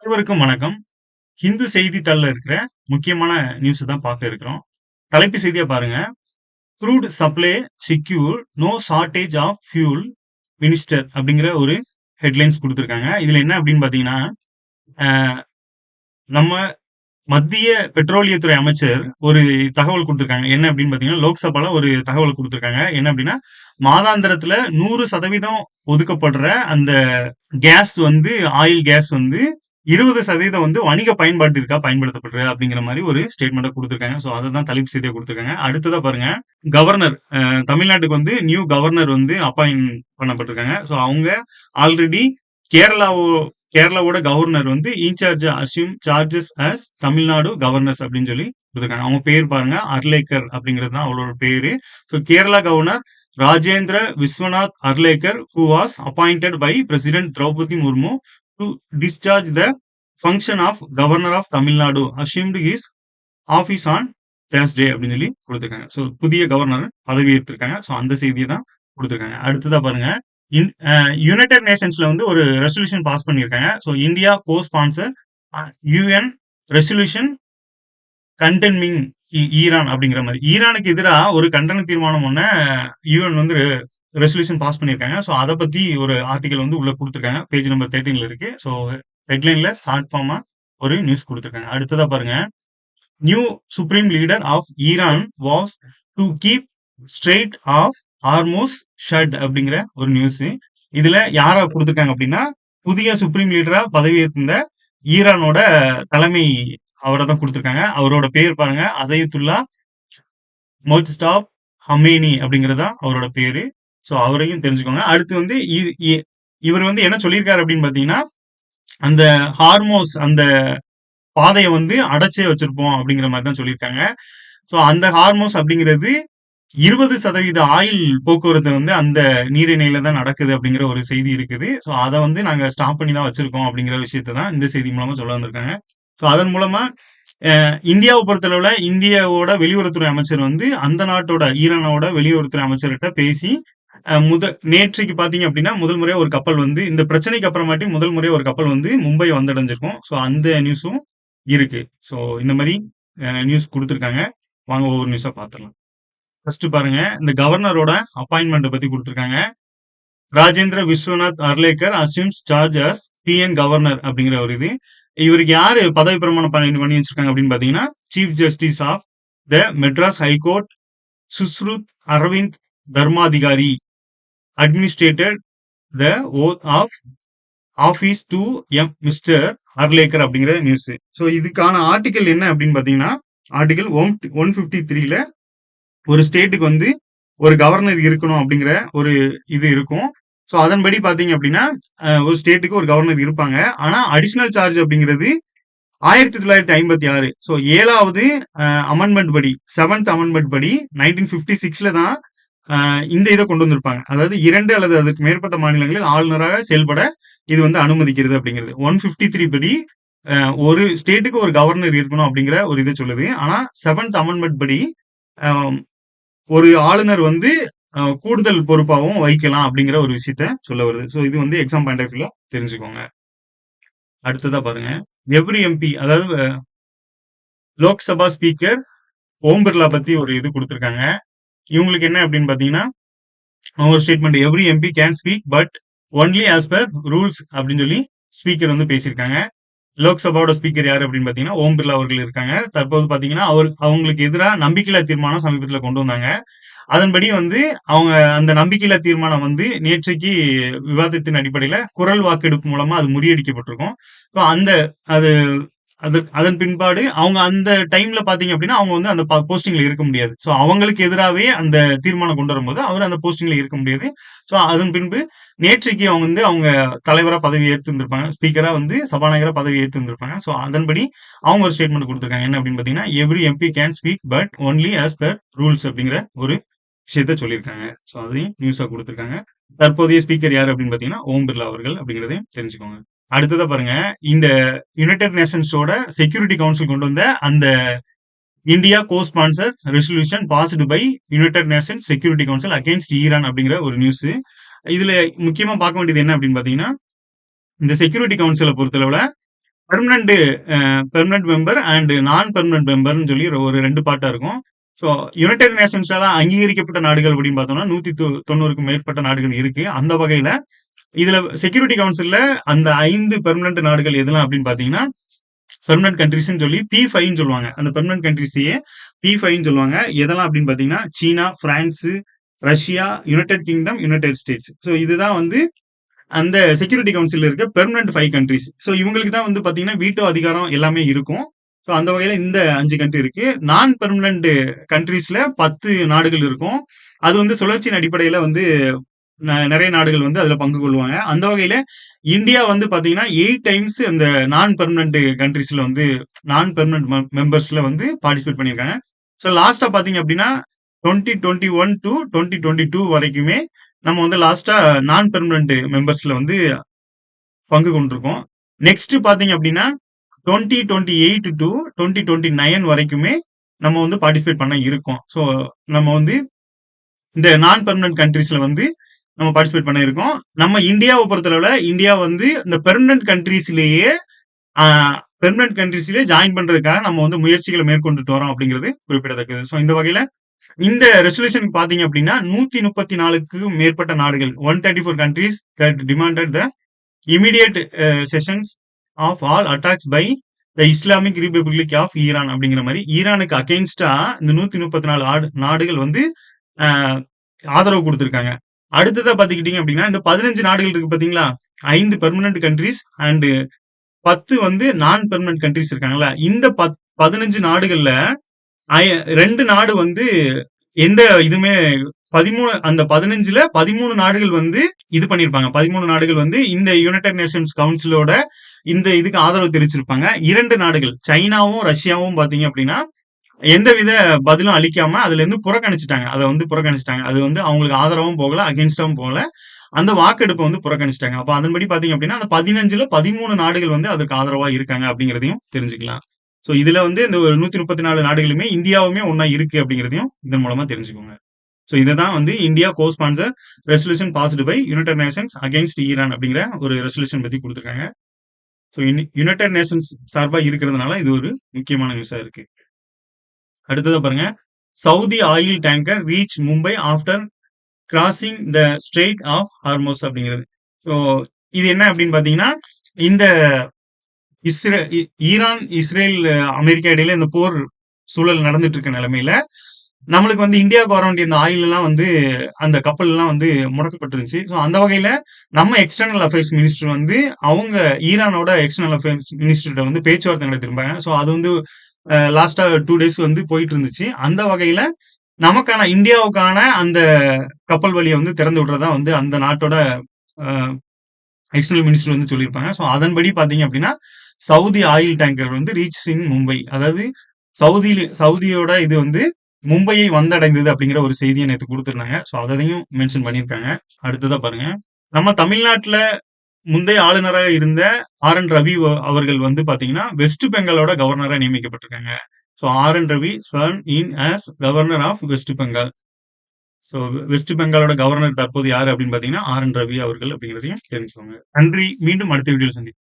அனைவருக்கும் வணக்கம். ஹிந்து செய்தித்தாள்ல இருக்கிற முக்கியமான நியூஸ் தான் பார்க்க இருக்கிறோம். தலைப்பு செய்தியா பாருங்க. "Crude supply secure, no shortage of fuel minister" அப்படிங்கிற ஒரு ஹெட்லைன்ஸ் குடுத்திருக்காங்க. இதுல என்ன அப்படின்னு பார்த்தீங்கன்னா, அ நம்ம மத்திய பெட்ரோலியத்துறை அமைச்சர் ஒரு தகவல் குடுத்திருக்காங்க. என்ன அப்படின்னு பார்த்தீங்கன்னா, லோக்சபால ஒரு தகவல் குடுத்திருக்காங்க. என்ன அப்படின்னா, மாதாந்திரத்துல 100% ஒதுக்கப்படுற அந்த கேஸ் வந்து ஆயில் கேஸ் வந்து 20% வந்து வணிக பயன்பாட்டிற்காக பயன்படுத்தப்படுது அப்படிங்கிற மாதிரி ஒரு ஸ்டேட்மெண்ட்டை கொடுத்திருக்காங்க. ஸோ அதை தான் தலைப்பு செய்தியா கொடுத்திருக்காங்க. அடுத்ததா பாருங்க, கவர்னர் தமிழ்நாட்டுக்கு வந்து நியூ கவர்னர் வந்து அப்பாயிண்ட் பண்ணப்பட்டிருக்காங்க. ஸோ அவங்க ஆல்ரெடி கேரளாவோ கேரளாவோட கவர்னர் வந்து in-charge assume charges as Tamil Nadu governors அப்படின்னு சொல்லி கொடுத்திருக்காங்க. அவங்க பேர் பாருங்க, அர்லேக்கர் அப்படிங்கிறது தான் அவளோட பேரு. So Kerala governor Rajendra Vishwanath Arlekar who was appointed by President Draupadi Murmu to discharge the function of Governor of Tamil Nadu assumed his office on Thursday அப்படின்னு சொல்லி கொடுத்திருக்காங்க. ஸோ புதிய கவர்னர் பதவி ஏற்றிருக்காங்க. ஸோ அந்த செய்தியை தான் கொடுத்திருக்காங்க. அடுத்ததா பாருங்க, யுனைடெட் நேஷன்ஸ்ல வந்து ஒரு ரெசல்யூஷன் பாஸ் பண்ணியிருக்காங்க. So India co sponsor UN resolution condemning Iran அப்படிங்கிற மாதிரி ஈரானுக்கு எதிராக ஒரு கண்டன தீர்மானம் ஒண்ணு யூஎன் வந்து ரெசல்யூஷன் பாஸ் பண்ணியிருக்காங்க. ஸோ அதை பத்தி ஒரு ஆர்டிகல் வந்து உள்ள கொடுத்துருக்காங்க. பேஜ் நம்பர் 13ல இருக்கு. ஸோ ஹெட்லைன்ல ஷார்ட் ஃபார்மா ஒரு நியூஸ் கொடுத்துருக்காங்க. அடுத்ததா பாருங்க, new supreme leader of Iran vows to keep strait of Hormuz shut அப்படிங்கிற ஒரு நியூஸ். இதுல யாரா கொடுத்துருக்காங்க அப்படின்னா, புதிய சுப்ரீம் லீடரா பதவியேற்ற ஈரானோட தலைமை அவரை தான் கொடுத்துருக்காங்க. அவரோட பேர் பாருங்க, அதயத்துல்லா மொஜ்தாப் ஹமேனி அப்படிங்கிறது தான் அவரோட பேரு. ஸோ அவரையும் தெரிஞ்சுக்கோங்க. அடுத்து வந்து இவர் வந்து என்ன சொல்லியிருக்காரு அப்படின்னு பாத்தீங்கன்னா, அந்த ஹார்மோஸ் அந்த பாதையை வந்து அடைச்சே வச்சிருப்போம் அப்படிங்கிற மாதிரி தான் சொல்லியிருக்காங்க. ஸோ அந்த ஹார்மோஸ் அப்படிங்கிறது 20% ஆயில் போக்குவரத்து வந்து அந்த நீரிணையில தான் நடக்குது அப்படிங்கிற ஒரு செய்தி இருக்குது. ஸோ அதை வந்து நாங்க ஸ்டாப் பண்ணி தான் வச்சிருக்கோம் அப்படிங்கிற விஷயத்தை தான் இந்த செய்தி மூலமா சொல்ல வந்திருக்காங்க. ஸோ அதன் மூலமா இந்தியாவை பொறுத்தளவுல இந்தியாவோட வெளியுறவுத்துறை அமைச்சர் வந்து அந்த நாட்டோட ஈரானோட வெளியுறவுத்துறை அமைச்சர்கிட்ட பேசி நேற்றைக்கு பாத்தீங்க அப்படின்னா முதல் முறையா ஒரு கப்பல் வந்து இந்த பிரச்சனைக்கு அப்புறமாட்டி முதல் முறையா ஒரு கப்பல் வந்து மும்பை வந்தடைஞ்சிருக்கும். ஸோ அந்த நியூஸும் இருக்கு. ஸோ இந்த மாதிரி நியூஸ் கொடுத்துருக்காங்க. வாங்க ஒவ்வொரு நியூஸா பார்த்துடலாம். ஃபர்ஸ்ட் பாருங்க, இந்த கவர்னரோட அப்பாயின்மெண்ட் பத்தி கொடுத்துருக்காங்க. Rajendra Vishwanath Arlekar assumes charge as TN governor அப்படிங்கிற ஒரு இது. இவருக்கு யாரு பதவி பிரமாணம் பண்ணி வச்சிருக்காங்க அப்படின்னு பாத்தீங்கன்னா, chief justice of the Madras high court Sushrut Arvind Dharmadhikari administered the oath of office to him mister Arlekar அப்படிங்கிற நியூஸ். ஸோ இதுக்கான ஆர்டிகல் என்ன அப்படின்னு பாத்தீங்கன்னா, ஆர்டிகல் 153ல ஒரு ஸ்டேட்டுக்கு வந்து ஒரு கவர்னர் இருக்கணும் அப்படிங்கிற ஒரு இது இருக்கும். ஸோ அதன்படி பாத்தீங்க அப்படின்னா, ஒரு ஸ்டேட்டுக்கு ஒரு கவர்னர் இருப்பாங்க. ஆனா அடிஷனல் சார்ஜ் அப்படிங்கிறது 1956 ஸோ 7வது அமெண்ட்மெண்ட் படி 7th அமெண்ட்மெண்ட் படி 1956ல தான் இந்த இதை கொண்டு வந்திருப்பாங்க. அதாவது 2 அல்லது அதுக்கு மேற்பட்ட மாநிலங்களில் ஆளுநராக செயல்பட இது வந்து அனுமதிக்கிறது அப்படிங்கிறது. 153 படி ஒரு ஸ்டேட்டுக்கு ஒரு கவர்னர் இருக்கணும் அப்படிங்கிற ஒரு இதை சொல்லுது. ஆனா 7th அமெண்ட்மெண்ட் படி ஒரு ஆளுநர் வந்து கூடுதல் பொறுப்பாகவும் வைக்கலாம் அப்படிங்கிற ஒரு விஷயத்த சொல்ல வருது. ஸோ இது வந்து எக்ஸாம் பாயிண்ட் ஆஃப் வியூல தெரிஞ்சுக்கோங்க. அடுத்ததா பாருங்க, எவ்ரி எம்பி அதாவது லோக்சபா ஸ்பீக்கர் ஓம் பிர்லா பத்தி ஒரு இது கொடுத்திருக்காங்க. இவங்களுக்கு என்ன அப்படின்னு பாத்தீங்கன்னா, ஒரு statement, every MP can speak but only as per rules அப்படின்னு சொல்லி ஸ்பீக்கர் வந்து பேசியிருக்காங்க. லோக்சபாவோட ஸ்பீக்கர் யாரு அப்படின்னு பாத்தீங்கன்னா ஓம் பிர்லா அவர்கள் இருக்காங்க. தற்போது பாத்தீங்கன்னா அவங்களுக்கு எதிராக நம்பிக்கையில்லா தீர்மானம் சமீபத்தில் கொண்டு வந்தாங்க. அதன்படி வந்து அவங்க அந்த நம்பிக்கையில்லா தீர்மானம் வந்து நேற்றைக்கு விவாதத்தின் அடிப்படையில குரல் வாக்கெடுப்பு மூலமா அது முறியடிக்கப்பட்டிருக்கும். ஸோ அதன் பின்பாடு அவங்க அந்த டைம்ல பாத்தீங்க அப்படின்னா அவங்க வந்து அந்த போஸ்டிங்ல இருக்க முடியாது. ஸோ அவங்களுக்கு எதிராகவே அந்த தீர்மானம் கொண்டு வரும்போது அவர் அந்த போஸ்டிங்ல இருக்க முடியாது. ஸோ அதன் பின்பு நேற்றைக்கு அவங்க வந்து அவங்க தலைவரா பதவி ஏற்றிருந்திருப்பாங்க, ஸ்பீக்கரா வந்து சபாநாயகரா பதவி ஏற்றிருந்திருப்பாங்க. ஸோ அதன்படி அவங்க ஒரு ஸ்டேட்மெண்ட் கொடுத்திருக்காங்க. என்ன அப்படின்னு பாத்தீங்கன்னா, every MP can speak but only as per rules அப்படிங்கிற ஒரு விஷயத்த சொல்லியிருக்காங்க. ஸோ அதையும் நியூஸா கொடுத்திருக்காங்க. தற்போதைய ஸ்பீக்கர் யாரு அப்படின்னு பாத்தீங்கன்னா ஓம் பிர்லா அவர்கள் அப்படிங்கிறதையும் தெரிஞ்சுக்கோங்க. அடுத்ததா பாருங்க, இந்த யுனைடெட் நேஷன்ஸோட செக்யூரிட்டி கவுன்சில் கொண்டு வந்த அந்த India co sponsor resolution passed by United Nations Security Council against Iran அப்படிங்கிற ஒரு நியூஸ். இதுல முக்கியமா பார்க்க வேண்டியது என்ன அப்படின்னு பாத்தீங்கன்னா, இந்த செக்யூரிட்டி கவுன்சிலை பொறுத்தளவுல பெர்மனன்ட் பெர்மனன்ட் மெம்பர் அண்ட் நான் பெர்மனன்ட் மெம்பர்னு சொல்லி ஒரு 2 பார்ட்டா இருக்கும். ஸோ யுனைடெட் நேஷன்ஸால அங்கீகரிக்கப்பட்ட நாடுகள் அப்படின்னு பார்த்தோம்னா 190க்கும் மேற்பட்ட நாடுகள் இருக்கு. அந்த வகையில இதுல செக்யூரிட்டி கவுன்சில்ல அந்த 5 பெர்மனன்ட் நாடுகள் எதெல்லாம் அப்படின்னு பாத்தீங்கன்னா பெர்மனன்ட் கண்ட்ரிஸ்ன்னு சொல்லி P5ன்னு சொல்லுவாங்க. அந்த பெர்மனன்ட் கண்ட்ரிஸையே P5ன்னு சொல்லுவாங்க. எதெல்லாம் அப்படின்னு பாத்தீங்கன்னா China, France, Russia, United Kingdom, United States. So இதுதான் வந்து அந்த செக்யூரிட்டி கவுன்சில் இருக்க பெர்மனன்ட் 5 கண்ட்ரிஸ். ஸோ இவங்களுக்கு தான் வந்து பாத்தீங்கன்னா வீட்டோ அதிகாரம் எல்லாமே இருக்கும். ஸோ அந்த வகையில இந்த 5 கண்ட்ரி இருக்கு. நான் பெர்மனன்ட் கண்ட்ரிஸ்ல 10 நாடுகள் இருக்கும். அது வந்து சுழற்சியின் அடிப்படையில வந்து நிறைய நாடுகள் வந்து அதுல பங்கு கொள்வாங்க. அந்த வகையில இந்தியா வந்து பாத்தீங்கன்னா 8 டைம்ஸ் அந்த நான் பெர்மனன்ட் கண்ட்ரிஸ்ல வந்து நான் பெர்மனன்ட் மெம்பர்ஸ்ல வந்து பார்ட்டிசிபேட் பண்ணியிருக்காங்க. ஸோ லாஸ்டா பாத்தீங்க அப்படின்னா 2021 டு 2022 வரைக்குமே நம்ம வந்து லாஸ்டா நான் பெர்மனன்ட் மெம்பர்ஸ்ல வந்து பங்கு கொண்டிருக்கோம். நெக்ஸ்ட் பாத்தீங்க அப்படின்னா 2028 டு 2029 வரைக்குமே நம்ம வந்து பார்ட்டிசிபேட் பண்ண இருக்கோம். ஸோ நம்ம வந்து இந்த நான் பெர்மனன்ட் கண்ட்ரிஸ்ல வந்து நம்ம பார்ட்டிசிபேட் பண்ண இருக்கோம். நம்ம இந்தியாவை பொறுத்தளவுல இந்தியா வந்து இந்த பெர்மனன்ட் கண்ட்ரிஸ்லயே ஜாயின் பண்றதுக்காக நம்ம வந்து முயற்சிகளை மேற்கொண்டுட்டு வரோம் அப்படிங்கிறது குறிப்பிடத்தக்கது. ஸோ இந்த வகையில இந்த ரெசல்யூஷன் பாத்தீங்க அப்படின்னா 134க்கும் மேற்பட்ட நாடுகள் 134 countries that demanded the immediate cessation of all attacks by the Islamic Republic of Iran அப்படிங்கிற மாதிரி ஈரானுக்கு அகெயின்ஸ்டா இந்த 134 நாடுகள் வந்து ஆதரவு கொடுத்திருக்காங்க. அடுத்ததா பாத்துக்கிட்டீங்க அப்படின்னா இந்த 15 நாடுகள் இருக்கு பாத்தீங்களா, 5 பெர்மனன்ட் கண்ட்ரிஸ் அண்ட் 10 வந்து நான் பெர்மனன்ட் கண்ட்ரிஸ் இருக்காங்களா, இந்த 15 நாடுகள்ல 2 நாடு வந்து எந்த இதுமே 13 அந்த 15ல 13 நாடுகள் வந்து இது பண்ணிருப்பாங்க. 13 நாடுகள் வந்து இந்த யுனைடெட் நேஷன்ஸ் கவுன்சிலோட இந்த இதுக்கு ஆதரவு தெரிவிச்சிருப்பாங்க. 2 நாடுகள் சைனாவும் ரஷ்யாவும் பாத்தீங்க அப்படின்னா எந்தவித பதிலும் அளிக்காம அதுல இருந்து புறக்கணிச்சுட்டாங்க. அதை வந்து புறக்கணிச்சுட்டாங்க. அது வந்து அவங்களுக்கு ஆதரவும் போகல, அகேன்ஸ்டாவும் போகல. அந்த வாக்கெடுப்பை வந்து புறக்கணிச்சிட்டாங்க. அப்ப அதன்படி பாத்தீங்க அப்படின்னா அந்த 15ல 13 நாடுகள் வந்து அதுக்கு ஆதரவா இருக்காங்க அப்படிங்கிறதையும் தெரிஞ்சுக்கலாம். சோ இதுல வந்து இந்த ஒரு 134 நாடுகளுமே இந்தியாவுமே ஒன்னா இருக்கு அப்படிங்கிறதையும் இதன் மூலமா தெரிஞ்சுக்கோங்க. சோ இததான் வந்து India co sponsor resolution passed by United Nations against Iran அப்படிங்கிற ஒரு ரெசல்யூஷன் பத்தி கொடுத்திருக்காங்க. சோ யுனைடெட் நேஷன்ஸ் சார்பா இருக்கிறதுனால இது ஒரு முக்கியமான நியூஸா இருக்கு. அடுத்ததா பாருங்க, Saudi oil tanker reach Mumbai after crossing the strait of Hormuz அப்படிங்கிறது. ஸோ இது என்ன அப்படின்னு பாத்தீங்கன்னா இந்த ஈரான் இஸ்ரேல் அமெரிக்கா இடையில இந்த போர் சூழல் நடந்துட்டு இருக்க நிலைமையில நம்மளுக்கு வந்து இந்தியாவுக்கு வர வேண்டிய இந்த ஆயில் எல்லாம் வந்து அந்த கப்பல் எல்லாம் வந்து முடக்கப்பட்டிருந்துச்சு. ஸோ அந்த வகையில நம்ம எக்ஸ்டர்னல் அஃபேர்ஸ் மினிஸ்டர் வந்து அவங்க ஈரானோட எக்ஸ்டர்னல் அஃபேர்ஸ் மினிஸ்டர்கிட்ட வந்து பேச்சுவார்த்தை நடத்திருப்பாங்க. ஸோ அது வந்து லாஸ்டா 2 டேஸ் வந்து போயிட்டு இருந்துச்சு. அந்த வகையில நமக்கான இந்தியாவுக்கான அந்த கப்பல் வழியை வந்து திறந்து விடுறதா வந்து அந்த நாட்டோட எக்ஸ்டர்னல் மினிஸ்டர் வந்து சொல்லியிருப்பாங்க. ஸோ அதன்படி பாத்தீங்க அப்படின்னா சவுதி ஆயில் டேங்கர் வந்து ரீச் இன் மும்பை, அதாவது சவுதியோட இது வந்து மும்பையை வந்தடைந்தது அப்படிங்கிற ஒரு செய்தியை நேற்று கொடுத்திருந்தாங்க. ஸோ அதையும் மென்ஷன் பண்ணியிருக்காங்க. அடுத்ததா பாருங்க, நம்ம தமிழ்நாட்டுல முந்தைய ஆளுநராக இருந்த ஆர்.என். ரவி அவர்கள் வந்து பாத்தீங்கன்னா வெஸ்ட் பெங்காலோட கவர்னரா நியமிக்கப்பட்டிருக்காங்க. So R N. Ravi sworn in as governor of west Bengal. So west பெங்காலோட கவர்னர் தற்போது யாரு அப்படின்னு பாத்தீங்கன்னா ஆர்.என். ரவி அவர்கள் அப்படிங்கிறதையும் தெரிஞ்சுக்கோங்க. நன்றி. மீண்டும் அடுத்த வீடியோவில் சந்திப்போம்.